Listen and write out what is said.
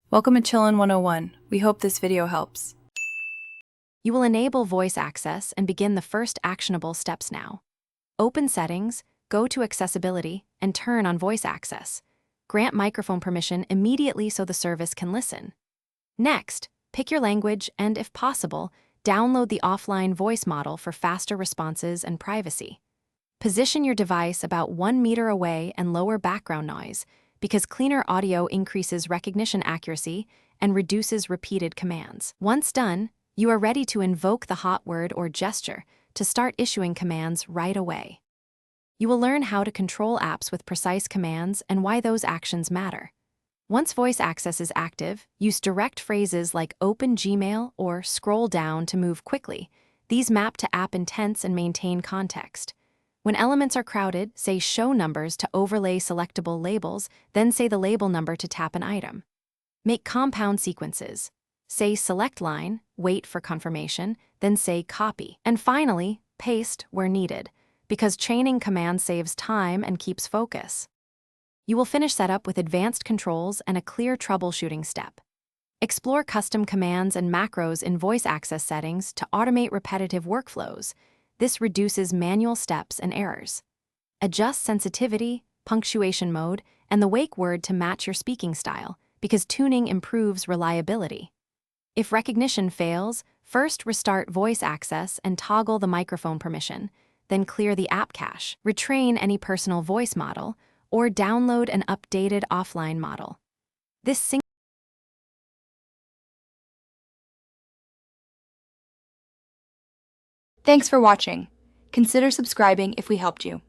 Welcome to Chillin' 101. We hope this video helps. You will enable voice access and begin the first actionable steps now. Open Settings, go to Accessibility, and turn on Voice Access. Grant microphone permission immediately so the service can listen. Next, pick your language and, if possible, download the offline voice model for faster responses and privacy. Position your device about 1 meter away and lower background noise, because cleaner audio increases recognition accuracy and reduces repeated commands. Once done, you are ready to invoke the hot word or gesture to start issuing commands right away. You will learn how to control apps with precise commands and why those actions matter. Once voice access is active, use direct phrases like open Gmail or scroll down to move quickly. These map to app intents and maintain context. When elements are crowded, say show numbers to overlay selectable labels, then say the label number to tap an item. Make compound sequences. Say select line, wait for confirmation, then say copy. And finally, paste where needed, because chaining commands saves time and keeps focus. You will finish setup with advanced controls and a clear troubleshooting step. Explore custom commands and macros in voice access settings to automate repetitive workflows. This reduces manual steps and errors. Adjust sensitivity, punctuation mode, and the wake word to match your speaking style, because tuning improves reliability. If recognition fails, first restart voice access and toggle the microphone permission, then clear the app cache, retrain any personal voice model, or download an updated offline model. Thanks for watching. Consider subscribing if we helped you.